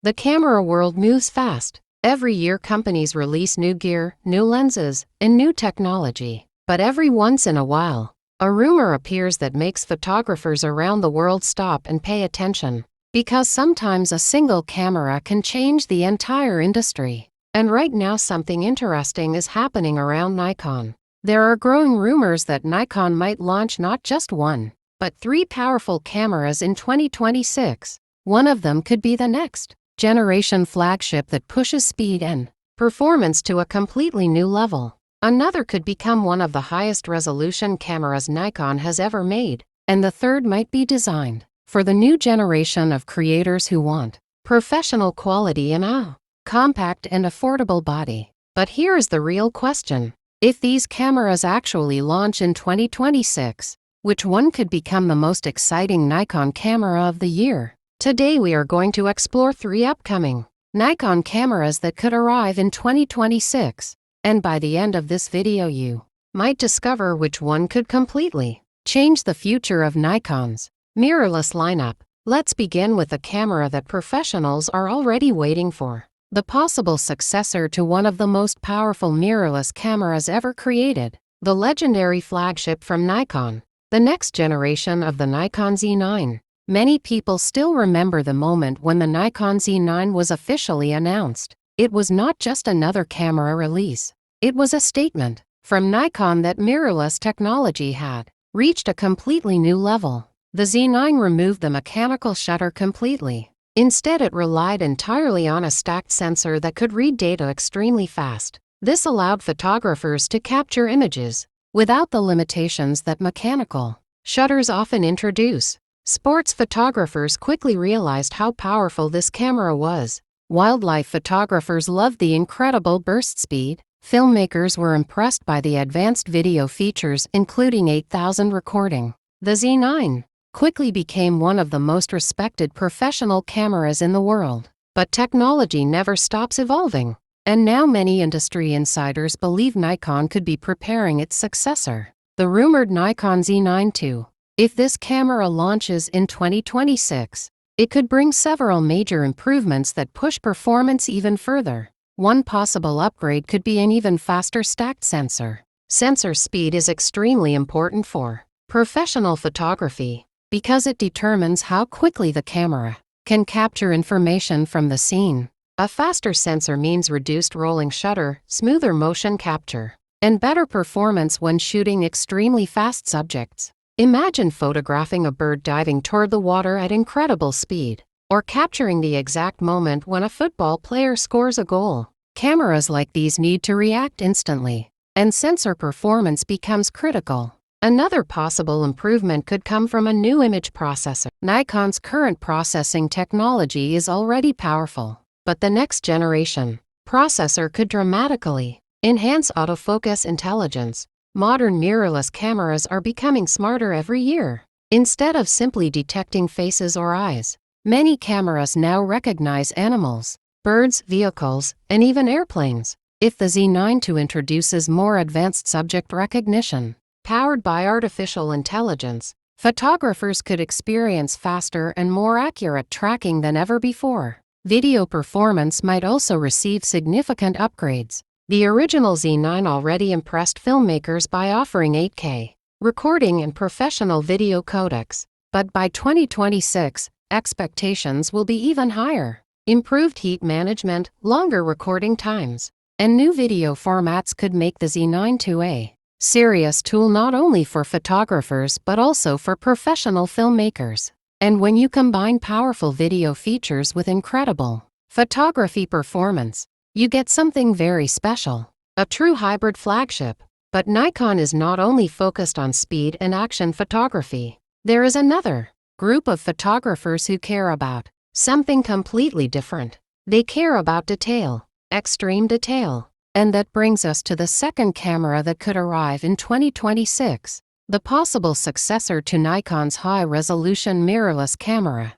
The camera world moves fast. Every year companies release new gear, new lenses, and new technology. But every once in a while, a rumor appears that makes photographers around the world stop and pay attention. Because sometimes a single camera can change the entire industry. And right now something interesting is happening around Nikon. There are growing rumors that Nikon might launch not just one, but 3 powerful cameras in 2026. One of them could be the next generation flagship that pushes speed and performance to a completely new level. Another could become one of the highest resolution cameras Nikon has ever made. And the third might be designed for the new generation of creators who want professional quality in a compact and affordable body. But here is the real question. If these cameras actually launch in 2026, which one could become the most exciting Nikon camera of the year? Today we are going to explore 3 upcoming Nikon cameras that could arrive in 2026. And by the end of this video you might discover which one could completely change the future of Nikon's mirrorless lineup. Let's begin with a camera that professionals are already waiting for. The possible successor to one of the most powerful mirrorless cameras ever created. The legendary flagship from Nikon. The next generation of the Nikon Z9. Many people still remember the moment when the Nikon Z9 was officially announced. It was not just another camera release. It was a statement from Nikon that mirrorless technology had reached a completely new level. The Z9 removed the mechanical shutter completely. Instead, it relied entirely on a stacked sensor that could read data extremely fast. This allowed photographers to capture images without the limitations that mechanical shutters often introduce. Sports photographers quickly realized how powerful this camera was. Wildlife photographers loved the incredible burst speed. Filmmakers were impressed by the advanced video features, including 8,000 recording. The Z9 quickly became one of the most respected professional cameras in the world. But technology never stops evolving. And now many industry insiders believe Nikon could be preparing its successor, the rumored Nikon Z9 II. If this camera launches in 2026, it could bring several major improvements that push performance even further. One possible upgrade could be an even faster stacked sensor. Sensor speed is extremely important for professional photography, because it determines how quickly the camera can capture information from the scene. A faster sensor means reduced rolling shutter, smoother motion capture, and better performance when shooting extremely fast subjects. Imagine photographing a bird diving toward the water at incredible speed, or capturing the exact moment when a football player scores a goal. Cameras like these need to react instantly, and sensor performance becomes critical. Another possible improvement could come from a new image processor. Nikon's current processing technology is already powerful, but the next generation processor could dramatically enhance autofocus intelligence. Modern mirrorless cameras are becoming smarter every year. Instead of simply detecting faces or eyes, many cameras now recognize animals, birds, vehicles, and even airplanes. If the Z9 II introduces more advanced subject recognition, powered by artificial intelligence, photographers could experience faster and more accurate tracking than ever before. Video performance might also receive significant upgrades. The original Z9 already impressed filmmakers by offering 8K recording and professional video codecs. But by 2026, expectations will be even higher. Improved heat management, longer recording times, and new video formats could make the Z9 II a serious tool not only for photographers but also for professional filmmakers. And when you combine powerful video features with incredible photography performance, you get something very special. A true hybrid flagship. But Nikon is not only focused on speed and action photography. There is another group of photographers who care about something completely different. They care about detail, extreme detail. And that brings us to the second camera that could arrive in 2026, the possible successor to Nikon's high-resolution mirrorless camera.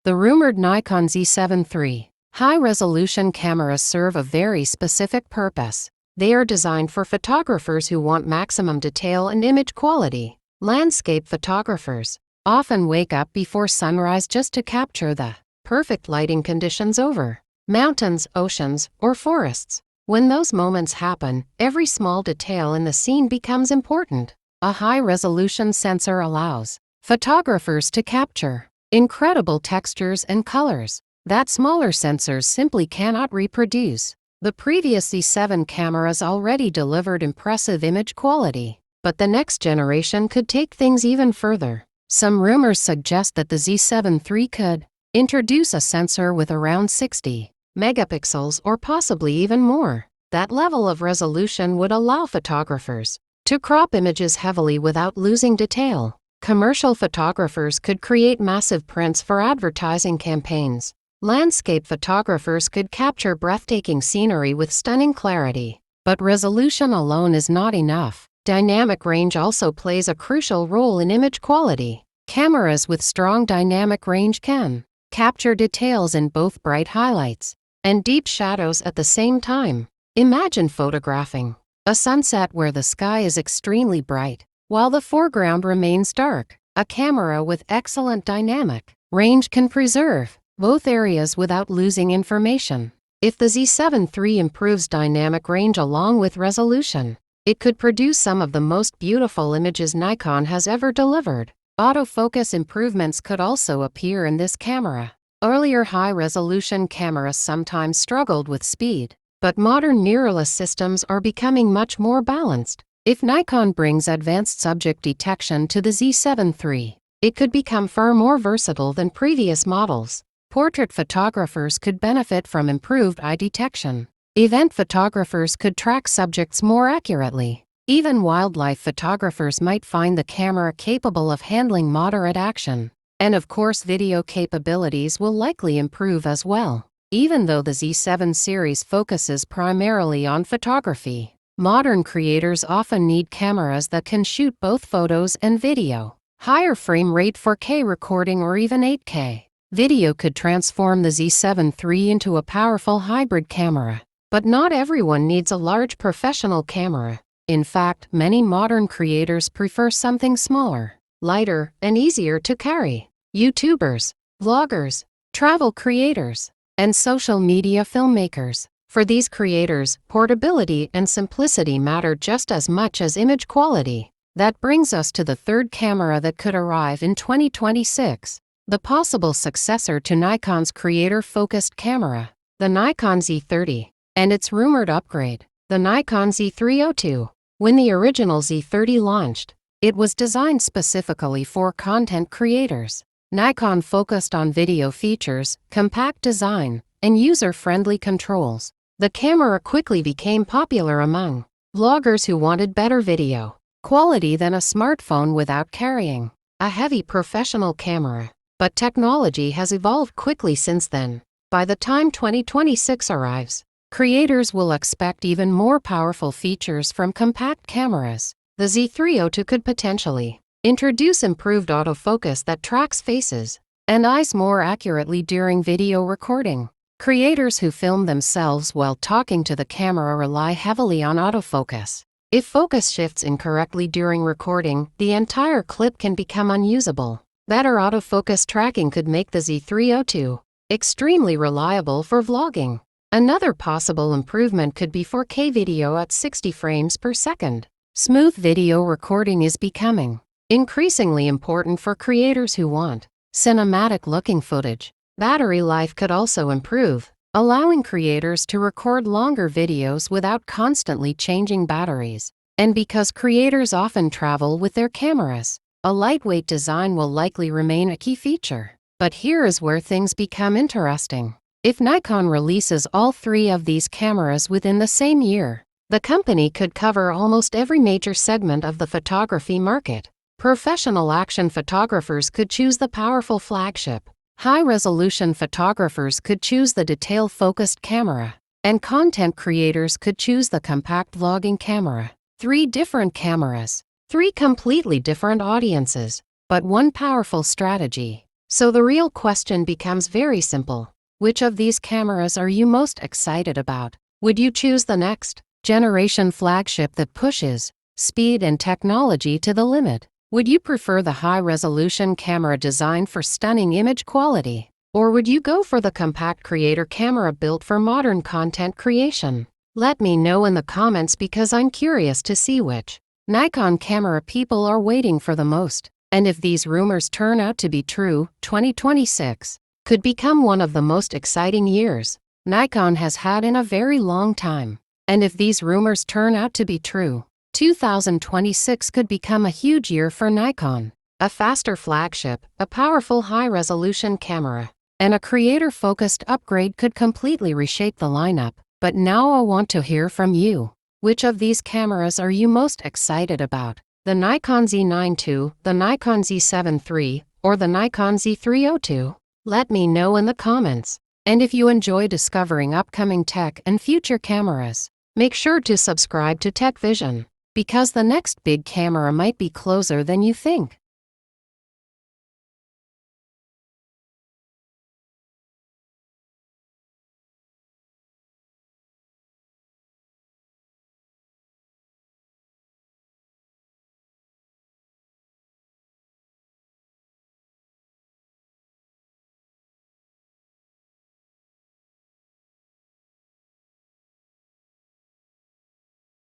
The rumored Nikon Z7 III. High-resolution cameras serve a very specific purpose. They are designed for photographers who want maximum detail and image quality. Landscape photographers often wake up before sunrise just to capture the perfect lighting conditions over mountains, oceans, or forests. When those moments happen, every small detail in the scene becomes important. A high-resolution sensor allows photographers to capture incredible textures and colors that smaller sensors simply cannot reproduce. The previous Z7 cameras already delivered impressive image quality, but the next generation could take things even further. Some rumors suggest that the Z7 III could introduce a sensor with around 60 megapixels or possibly even more. That level of resolution would allow photographers to crop images heavily without losing detail. Commercial photographers could create massive prints for advertising campaigns. Landscape photographers could capture breathtaking scenery with stunning clarity. But resolution alone is not enough. Dynamic range also plays a crucial role in image quality. Cameras with strong dynamic range can capture details in both bright highlights and deep shadows at the same time. Imagine photographing a sunset where the sky is extremely bright, while the foreground remains dark. A camera with excellent dynamic range can preserve both areas without losing information. If the Z7 III improves dynamic range along with resolution, it could produce some of the most beautiful images Nikon has ever delivered. Autofocus improvements could also appear in this camera. Earlier high-resolution cameras sometimes struggled with speed, but modern mirrorless systems are becoming much more balanced. If Nikon brings advanced subject detection to the Z7 III, it could become far more versatile than previous models. Portrait photographers could benefit from improved eye detection. Event photographers could track subjects more accurately. Even wildlife photographers might find the camera capable of handling moderate action. And of course, video capabilities will likely improve as well. Even though the Z7 series focuses primarily on photography, modern creators often need cameras that can shoot both photos and video. Higher frame rate 4K recording or even 8K video could transform the Z7 III into a powerful hybrid camera. But not everyone needs a large professional camera. In fact, many modern creators prefer something smaller, lighter, and easier to carry. YouTubers, vloggers, travel creators, and social media filmmakers. For these creators, portability and simplicity matter just as much as image quality. That brings us to the third camera that could arrive in 2026, the possible successor to Nikon's creator-focused camera, the Nikon Z30, and its rumored upgrade, the Nikon Z30 II. When the original Z30 launched, it was designed specifically for content creators. Nikon focused on video features, compact design, and user-friendly controls. The camera quickly became popular among vloggers who wanted better video quality than a smartphone without carrying a heavy professional camera. But technology has evolved quickly since then. By the time 2026 arrives, creators will expect even more powerful features from compact cameras. The Z30 II could potentially introduce improved autofocus that tracks faces and eyes more accurately during video recording. Creators who film themselves while talking to the camera rely heavily on autofocus. If focus shifts incorrectly during recording, the entire clip can become unusable. Better autofocus tracking could make the Z30 II extremely reliable for vlogging. Another possible improvement could be 4K video at 60 frames per second. Smooth video recording is becoming increasingly important for creators who want cinematic-looking footage. Battery life could also improve, allowing creators to record longer videos without constantly changing batteries. And because creators often travel with their cameras, a lightweight design will likely remain a key feature. But here is where things become interesting. If Nikon releases all three of these cameras within the same year, the company could cover almost every major segment of the photography market. Professional action photographers could choose the powerful flagship. High-resolution photographers could choose the detail-focused camera. And content creators could choose the compact vlogging camera. 3 different cameras. 3 completely different audiences. But one powerful strategy. So the real question becomes very simple. Which of these cameras are you most excited about? Would you choose the next generation flagship that pushes speed and technology to the limit? Would you prefer the high-resolution camera designed for stunning image quality? Or would you go for the compact creator camera built for modern content creation? Let me know in the comments because I'm curious to see which Nikon camera people are waiting for the most. And if these rumors turn out to be true, 2026 could become one of the most exciting years Nikon has had in a very long time. And if these rumors turn out to be true, 2026 could become a huge year for Nikon. A faster flagship, a powerful high-resolution camera, and a creator-focused upgrade could completely reshape the lineup. But now I want to hear from you. Which of these cameras are you most excited about? The Nikon Z9 II, the Nikon Z7 III, or the Nikon Z30 II? Let me know in the comments. And if you enjoy discovering upcoming tech and future cameras, make sure to subscribe to Tech Vision, because the next big camera might be closer than you think.